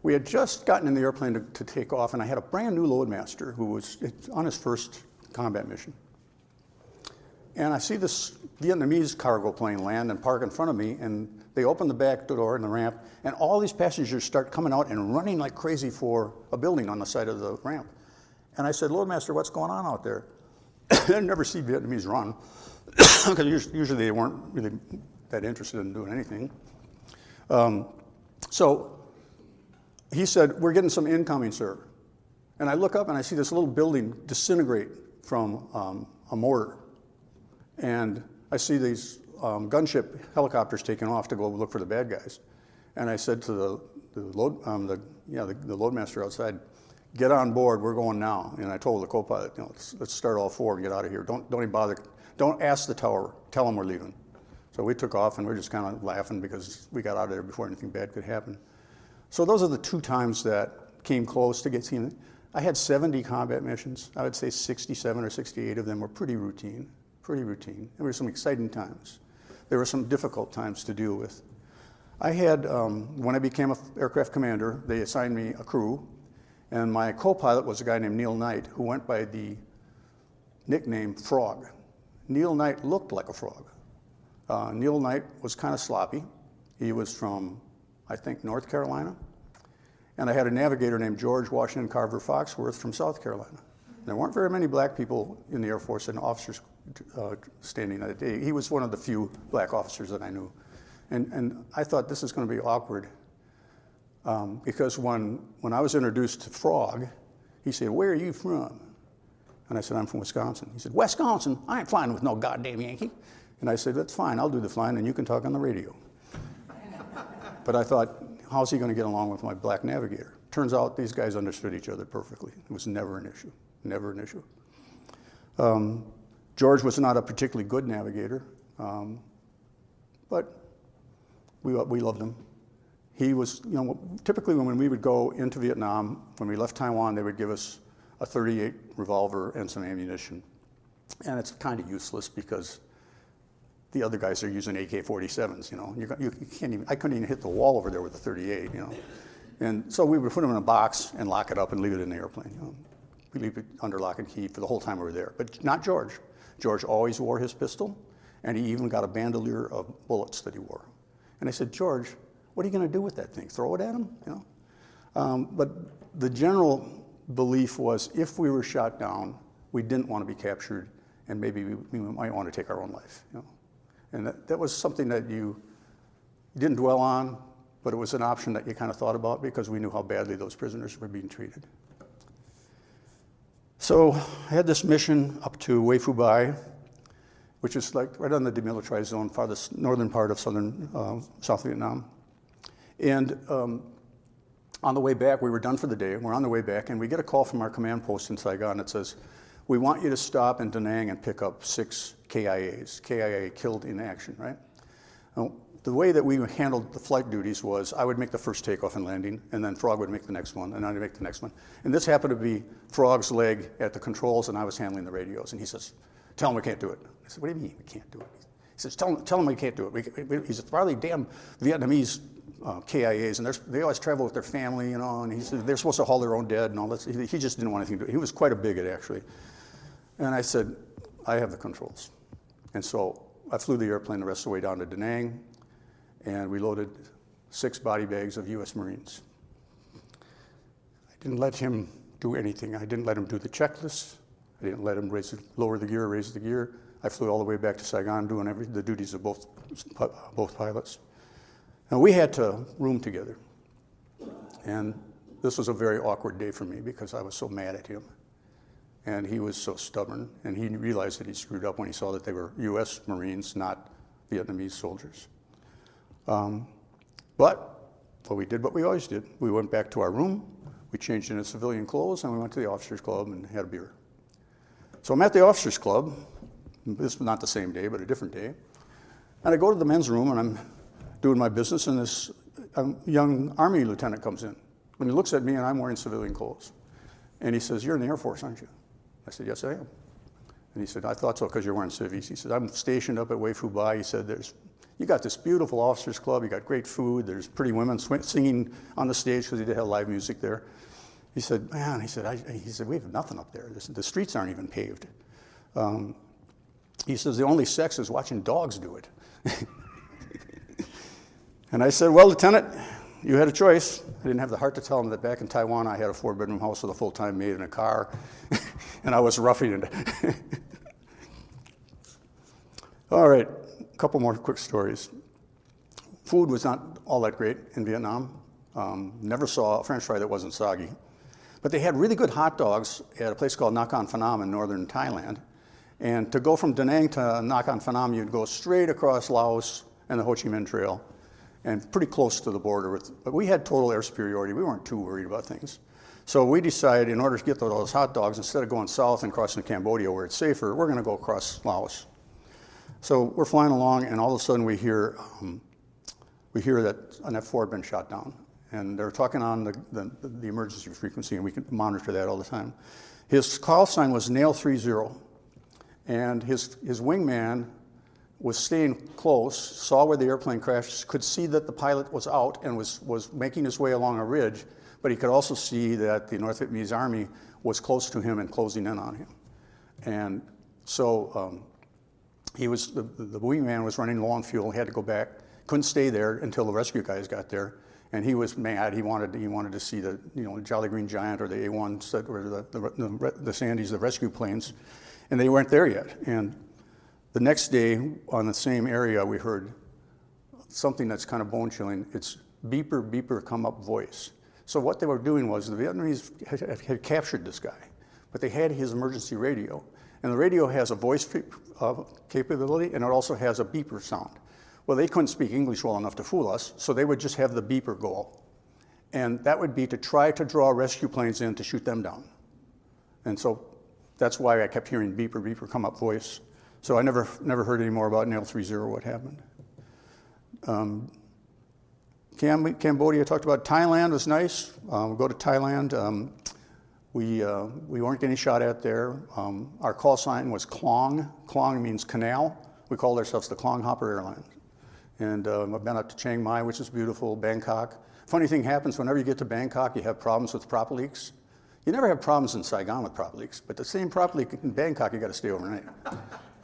we had just gotten in the airplane to take off, and I had a brand new loadmaster who was on his first combat mission. And I see this Vietnamese cargo plane land and park in front of me, and they open the back door in the ramp, and all these passengers start coming out and running like crazy for a building on the side of the ramp. And I said, Loadmaster, what's going on out there? I'd never see Vietnamese run, because usually they weren't really that interested in doing anything. So he said, we're getting some incoming, sir. And I look up and I see this little building disintegrate from a mortar. And I see these gunship helicopters taking off to go look for the bad guys. And I said to the loadmaster outside, get on board, we're going now. And I told the co-pilot, let's start all 4 and get out of here. Don't even bother, don't ask the tower, tell them we're leaving. So we took off and we're just kind of laughing because we got out of there before anything bad could happen. So those are the 2 times that came close to getting seen. I had 70 combat missions. I would say 67 or 68 of them were pretty routine. There were some exciting times. There were some difficult times to deal with. I had, when I became an aircraft commander, they assigned me a crew, and my co-pilot was a guy named Neil Knight, who went by the nickname Frog. Neil Knight looked like a frog. Neil Knight was kind of sloppy. He was from, I think, North Carolina. And I had a navigator named George Washington Carver Foxworth from South Carolina. There weren't very many black people in the Air Force and officers standing that day. He was one of the few black officers that I knew. And I thought this is going to be awkward because when I was introduced to Frog, he said, where are you from? And I said, I'm from Wisconsin. He said, Wisconsin? I ain't flying with no goddamn Yankee. And I said, that's fine, I'll do the flying and you can talk on the radio. But I thought, how's he going to get along with my black navigator? Turns out these guys understood each other perfectly. It was never an issue, never an issue. George was not a particularly good navigator, but we loved him. He was, typically when we would go into Vietnam, when we left Taiwan, they would give us a .38 revolver and some ammunition. And it's kind of useless because the other guys are using AK-47s, You can't even, I couldn't even hit the wall over there with a .38, And so we would put them in a box and lock it up and leave it in the airplane, We leave it under lock and key for the whole time we were there. But not George. George always wore his pistol, and he even got a bandolier of bullets that he wore. And I said, George, what are you going to do with that thing? Throw it at him? But the general belief was if we were shot down, we didn't want to be captured, and maybe we might want to take our own life. And that was something that you didn't dwell on, but it was an option that you kind of thought about because we knew how badly those prisoners were being treated. So I had this mission up to Wei-Fu-Bai, which is like right on the demilitarized zone, farthest northern part of South Vietnam. And on the way back, we were done for the day. We're on the way back, and we get a call from our command post in Saigon that says, we want you to stop in Da Nang and pick up 6 KIAs, KIA killed in action, right? Now, the way that we handled the flight duties was I would make the first takeoff and landing, and then Frog would make the next one, and I'd make the next one. And this happened to be Frog's leg at the controls, and I was handling the radios. And he says, tell him we can't do it. I said, what do you mean we can't do it? He says, tell him we can't do it. He said, probably damn Vietnamese KIAs, and they always travel with their family, and he said they're supposed to haul their own dead and all that. He just didn't want anything to do. He was quite a bigot, actually. And I said, I have the controls. And so I flew the airplane the rest of the way down to Da Nang, and we loaded 6 body bags of U.S. Marines. I didn't let him do anything. I didn't let him do the checklist. I didn't let him lower the gear, raise the gear. I flew all the way back to Saigon doing the duties of both pilots. Now, we had to room together. And this was a very awkward day for me because I was so mad at him. And he was so stubborn. And he realized that he screwed up when he saw that they were U.S. Marines, not Vietnamese soldiers. But we did what we always did. We went back to our room, we changed into civilian clothes, and we went to the officers' club and had a beer. So I'm at the officers' club. This was not the same day, but a different day. And I go to the men's room, and I'm doing my business, and this young Army lieutenant comes in. And he looks at me, and I'm wearing civilian clothes. And he says, you're in the Air Force, aren't you? I said, yes, I am. And he said, I thought so because you're wearing civvies. He said, I'm stationed up at Wei-Fu-Bai. He said, you got this beautiful officers club, you got great food, there's pretty women singing on the stage because they did have live music there. He said, man, he said, we have nothing up there. The streets aren't even paved. He says, the only sex is watching dogs do it. And I said, well, Lieutenant, you had a choice. I didn't have the heart to tell him that back in Taiwan, I had a 4-bedroom house with a full-time maid and a car, and I was roughing it. All right, a couple more quick stories. Food was not all that great in Vietnam. Never saw a French fry that wasn't soggy. But they had really good hot dogs at a place called Nakhon Phanom in northern Thailand. And to go from Da Nang to Nakhon Phanom, you'd go straight across Laos and the Ho Chi Minh Trail, and pretty close to the border. But we had total air superiority. We weren't too worried about things. So we decided in order to get those hot dogs, instead of going south and crossing to Cambodia where it's safer, we're going to go across Laos. So we're flying along, and all of a sudden we hear that an F-4 had been shot down. And they're talking on the emergency frequency, and we can monitor that all the time. His call sign was Nail 30, and his wingman was staying close, saw where the airplane crashed, could see that the pilot was out and was making his way along a ridge, but he could also see that the North Vietnamese Army was close to him and closing in on him. And so the wingman was running low on fuel, he had to go back, couldn't stay there until the rescue guys got there, and he was mad. He wanted to see the Jolly Green Giant or the A-1s or the Sandys, the rescue planes, and they weren't there yet. And the next day, on the same area, we heard something that's kind of bone-chilling. It's beeper, beeper, come up voice. So what they were doing was the Vietnamese had captured this guy, but they had his emergency radio. And the radio has a voice capability, and it also has a beeper sound. Well, they couldn't speak English well enough to fool us, so they would just have the beeper go. And that would be to try to draw rescue planes in to shoot them down. And so that's why I kept hearing beeper, beeper come up voice. So I never heard any more about Nail 30, what happened. Cambodia, talked about. Thailand was nice. We'll go to Thailand. We weren't getting shot at there. Our call sign was Klong. Klong means canal. We called ourselves the Klong Hopper Airlines. And I've been up to Chiang Mai, which is beautiful, Bangkok. Funny thing happens whenever you get to Bangkok, you have problems with prop leaks. You never have problems in Saigon with prop leaks, but the same prop leak in Bangkok, you got to stay overnight.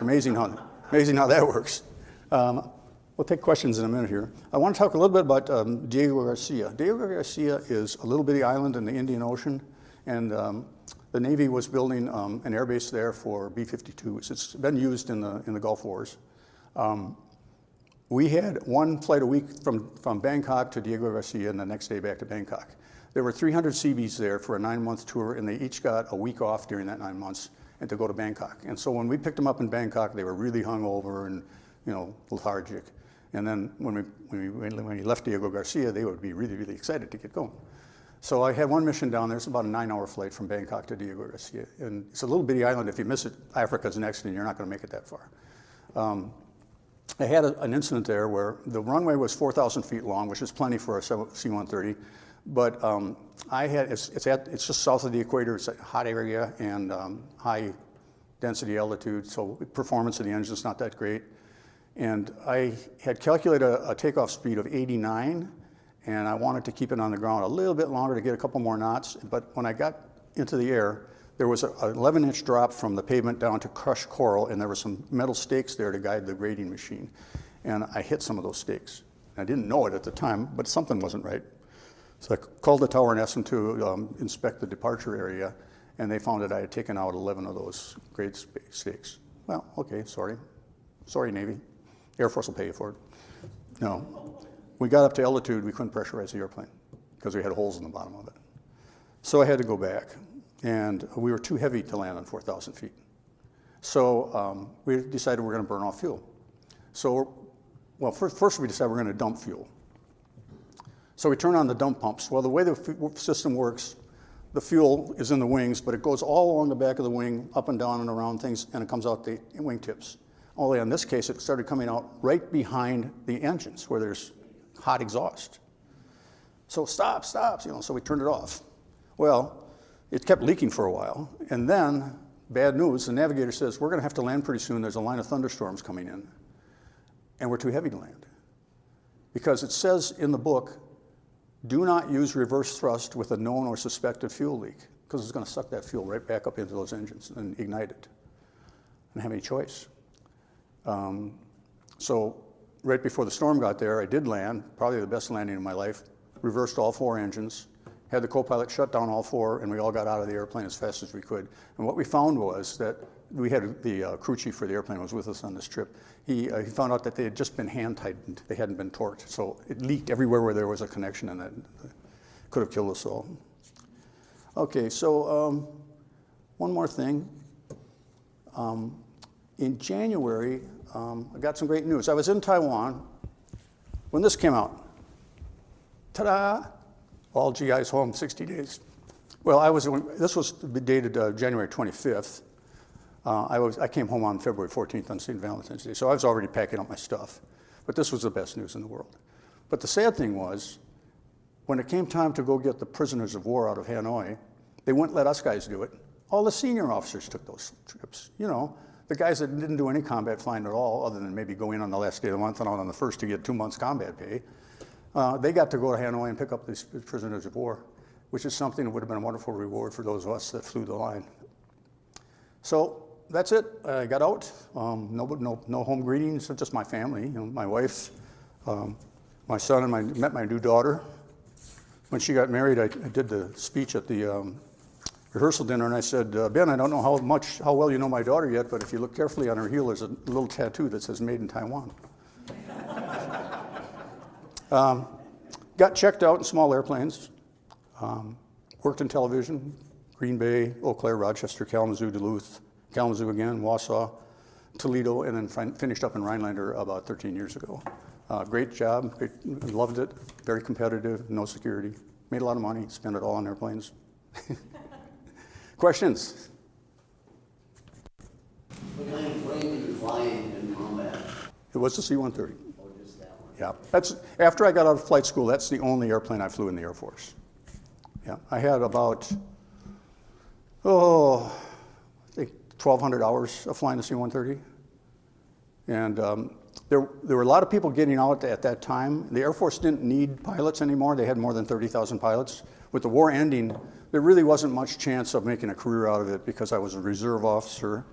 Amazing how that works. We'll take questions in a minute here. I want to talk a little bit about Diego Garcia. Diego Garcia is a little bitty island in the Indian Ocean, and the Navy was building an air base there for B-52s. It's been used in the Gulf Wars. We had one flight a week from Bangkok to Diego Garcia and the next day back to Bangkok. There were 300 Seabees there for a 9-month tour, and they each got a week off during that 9 months and to go to Bangkok. And so when we picked them up in Bangkok, they were really hungover and lethargic. And then when we left Diego Garcia, they would be really, really excited to get going. So I had one mission down there. It's about a 9-hour flight from Bangkok to Diego Garcia. And it's a little bitty island. If you miss it, Africa's next, and you're not going to make it that far. I had an incident there where the runway was 4,000 feet long, which is plenty for a C-130. But it's just south of the equator. It's a hot area and high density altitude, so performance of the engine is not that great. And I had calculated a takeoff speed of 89, and I wanted to keep it on the ground a little bit longer to get a couple more knots. But when I got into the air, there was an 11-inch drop from the pavement down to crushed coral, and there were some metal stakes there to guide the grading machine. And I hit some of those stakes. I didn't know it at the time, but something wasn't right. So I called the tower and asked them to inspect the departure area, and they found that I had taken out 11 of those grade stakes. Well, okay, sorry. Sorry, Navy. Air Force will pay you for it. No. We got up to altitude, we couldn't pressurize the airplane because we had holes in the bottom of it. So I had to go back, and we were too heavy to land on 4,000 feet. So we decided we're going to burn off fuel. So, well, first we decided we're going to dump fuel. So we turn on the dump pumps. Well, the way the system works, the fuel is in the wings, but it goes all along the back of the wing, up and down and around things, and it comes out the wing tips. Only in this case, it started coming out right behind the engines where there's hot exhaust. So stop, so we turned it off. Well, it kept leaking for a while, and then, bad news, the navigator says, we're going to have to land pretty soon. There's a line of thunderstorms coming in, and we're too heavy to land. Because it says in the book, do not use reverse thrust with a known or suspected fuel leak, because it's going to suck that fuel right back up into those engines and ignite it. I didn't have any choice. So right before the storm got there, I did land, probably the best landing of my life, reversed all 4 engines, had the co-pilot shut down all 4, and we all got out of the airplane as fast as we could. And what we found was that we had the crew chief for the airplane was with us on this trip. He found out that they had just been hand-tightened. They hadn't been torqued. So it leaked everywhere where there was a connection, and that could have killed us all. Okay, so one more thing. In January, I got some great news. I was in Taiwan when this came out. Ta-da! All GIs home, 60 days. Well, this was dated January 25th. I came home on February 14th on St. Valentine's Day, so I was already packing up my stuff. But this was the best news in the world. But the sad thing was, when it came time to go get the prisoners of war out of Hanoi, they wouldn't let us guys do it. All the senior officers took those trips. You know, the guys that didn't do any combat flying at all, other than maybe go in on the last day of the month and out on the first to get 2 months combat pay, they got to go to Hanoi and pick up these prisoners of war, which is something that would have been a wonderful reward for those of us that flew the line. So that's it. I got out. No home greetings, just my family, my wife, my son, and met my new daughter. When she got married, I did the speech at the rehearsal dinner, and I said, Ben, I don't know how well you know my daughter yet, but if you look carefully on her heel, there's a little tattoo that says "Made in Taiwan." Got checked out in small airplanes. Worked in television, Green Bay, Eau Claire, Rochester, Kalamazoo, Duluth, Kalamazoo again, Wausau, Toledo, and then finished up in Rhinelander about 13 years ago. Great job, loved it, very competitive, no security. Made a lot of money, spent it all on airplanes. Questions? What kind of plane did you fly in combat? It was the C-130. Oh, just that one? Yeah, that's, after I got out of flight school, that's the only airplane I flew in the Air Force. Yeah, I had about, I think 1,200 hours of flying the C-130. And there were a lot of people getting out at that time. The Air Force didn't need pilots anymore. They had more than 30,000 pilots. With the war ending, there really wasn't much chance of making a career out of it because I was a reserve officer.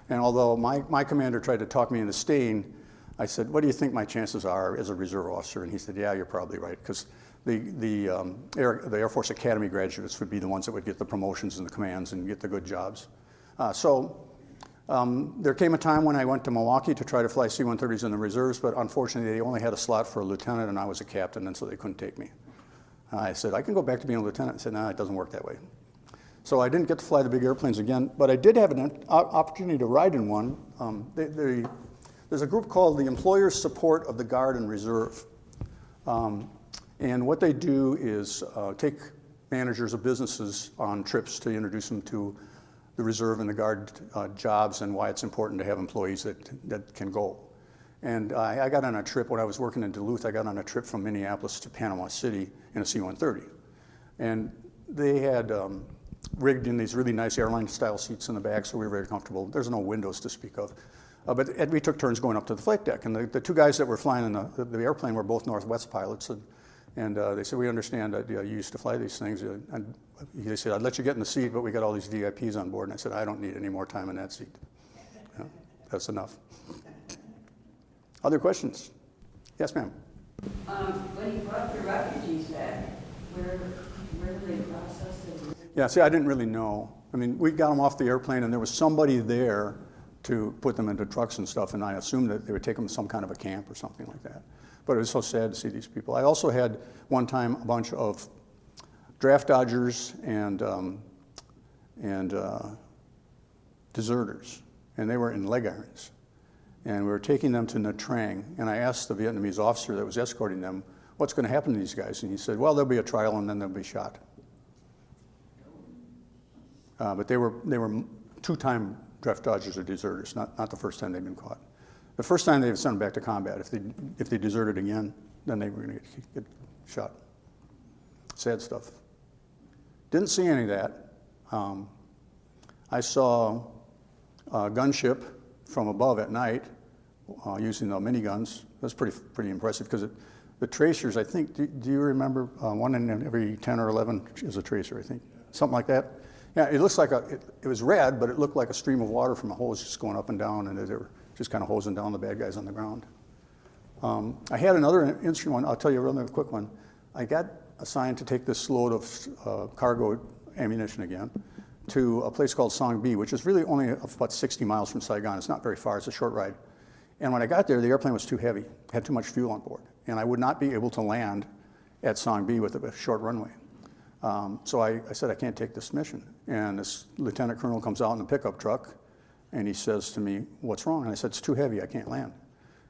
And although my commander tried to talk me into staying, I said, what do you think my chances are as a reserve officer? And he said, yeah, you're probably right, because the Air Force Academy graduates would be the ones that would get the promotions and the commands and get the good jobs. There came a time when I went to Milwaukee to try to fly C-130s in the reserves, but unfortunately they only had a slot for a lieutenant and I was a captain, and so they couldn't take me. I said, I can go back to being a lieutenant. I said, no, it doesn't work that way. So I didn't get to fly the big airplanes again, but I did have an opportunity to ride in one. There's a group called the Employers Support of the Guard and Reserve. And what they do is take managers of businesses on trips to introduce them to the reserve and the guard jobs and why it's important to have employees that can go. And I got on a trip when I was working in Duluth. I got on a trip from Minneapolis to Panama City in a C-130. And they had rigged in these really nice airline-style seats in the back, so we were very comfortable. There's no windows to speak of. But we took turns going up to the flight deck. And the two guys that were flying in the airplane were both Northwest pilots. And they said, we understand that you used to fly these things. And they said, I'd let you get in the seat, but we got all these VIPs on board. And I said, I don't need any more time in that seat. Yeah, that's enough. Other questions? Yes, ma'am. When you brought the refugees back, where do they process it? Yeah, see, I didn't really know. I mean, we got them off the airplane, and there was somebody there to put them into trucks and stuff, and I assumed that they would take them to some kind of a camp or something like that. But it was so sad to see these people. I also had one time a bunch of draft dodgers and deserters, and they were in leg irons. And we were taking them to Nha Trang, and I asked the Vietnamese officer that was escorting them, what's going to happen to these guys? And he said, well, there'll be a trial and then they'll be shot. But they were two-time draft dodgers or deserters, not the first time they'd been caught. The first time they would send them back to combat. If they deserted again, then they were going to get shot. Sad stuff. Didn't see any of that. I saw a gunship from above at night using the miniguns. That's pretty impressive because the tracers, I think, do you remember one in every 10 or 11 is a tracer, I think, something like that? Yeah, it looks like it was red, but it looked like a stream of water from a hose just going up and down, and they were just kind of hosing down the bad guys on the ground. I had another instrument, I'll tell you a real quick one. I got assigned to take this load of cargo ammunition again to a place called Song Bi, which is really only about 60 miles from Saigon. It's not very far, it's a short ride. And when I got there, the airplane was too heavy, had too much fuel on board, and I would not be able to land at Song Bi with a short runway. So I said, I can't take this mission. And this lieutenant colonel comes out in a pickup truck, and he says to me, what's wrong? And I said, it's too heavy, I can't land. And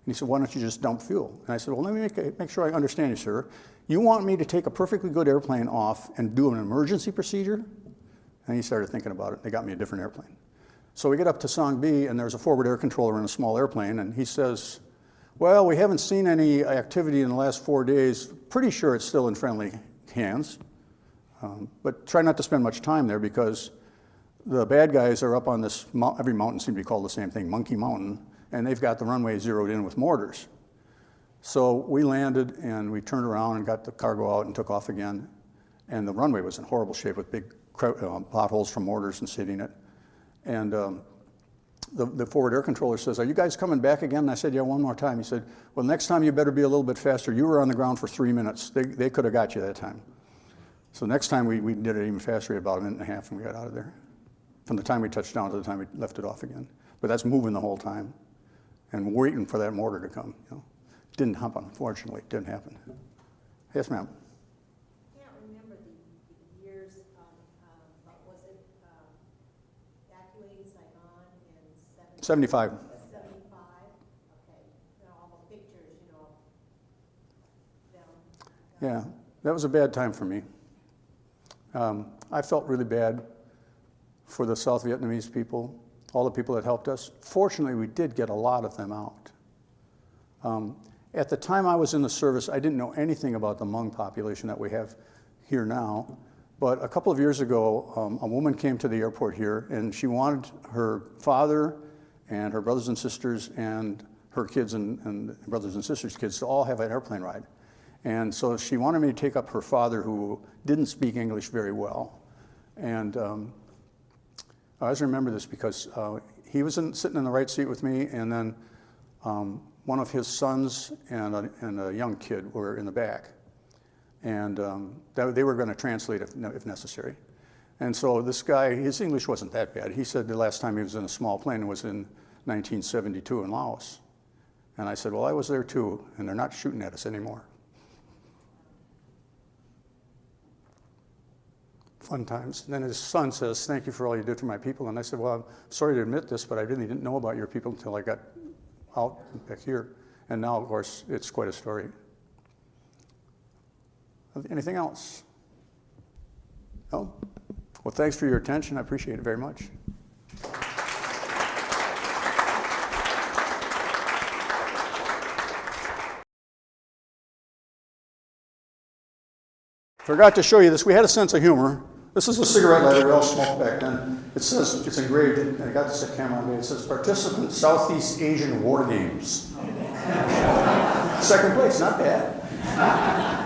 he said, why don't you just dump fuel? And I said, well, let me make sure I understand you, sir. You want me to take a perfectly good airplane off and do an emergency procedure? And he started thinking about it. They got me a different airplane. So we get up to Song Bi, and there's a forward air controller in a small airplane, and he says, well, we haven't seen any activity in the last 4 days. Pretty sure it's still in friendly hands. But try not to spend much time there because the bad guys are up on this, every mountain seems to be called the same thing, Monkey Mountain, and they've got the runway zeroed in with mortars. So we landed and we turned around and got the cargo out and took off again. And the runway was in horrible shape with big potholes from mortars and hitting it. And the forward air controller says, are you guys coming back again? And I said, yeah, one more time. He said, well, next time you better be a little bit faster. You were on the ground for 3 minutes. They could have got you that time. So next time we did it even faster, about a minute and a half, and we got out of there. From the time we touched down to the time we left it off again. But that's moving the whole time and waiting for that mortar to come. You know. Didn't happen, unfortunately. Didn't happen. Yes, ma'am. I can't remember the years, but was it 75. 75, okay. Now all the pictures, you know, them. Yeah, that was a bad time for me. I felt really bad for the South Vietnamese people, all the people that helped us. Fortunately, we did get a lot of them out. At the time I was in the service, I didn't know anything about the Hmong population that we have here now. But a couple of years ago, a woman came to the airport here, and she wanted her father and her brothers and sisters and her kids and brothers and sisters' kids to all have an airplane ride. And so she wanted me to take up her father, who didn't speak English very well. And I always remember this because he was sitting in the right seat with me, and then one of his sons and a young kid were in the back. And they were going to translate if necessary. And so this guy, his English wasn't that bad. He said the last time he was in a small plane was in 1972 in Laos. And I said, well, I was there too, and they're not shooting at us anymore. Fun times. And then his son says, thank you for all you did for my people. And I said, well, I'm sorry to admit this, but I really didn't know about your people until I got out back here. And now, of course, it's quite a story. Anything else? No? Well, thanks for your attention. I appreciate it very much. Forgot to show you this. We had a sense of humor. This is a cigarette lighter we all smoked back then. It says, it's engraved, and I got this at camera on me. It says, participant Southeast Asian War Games. Second place, not bad.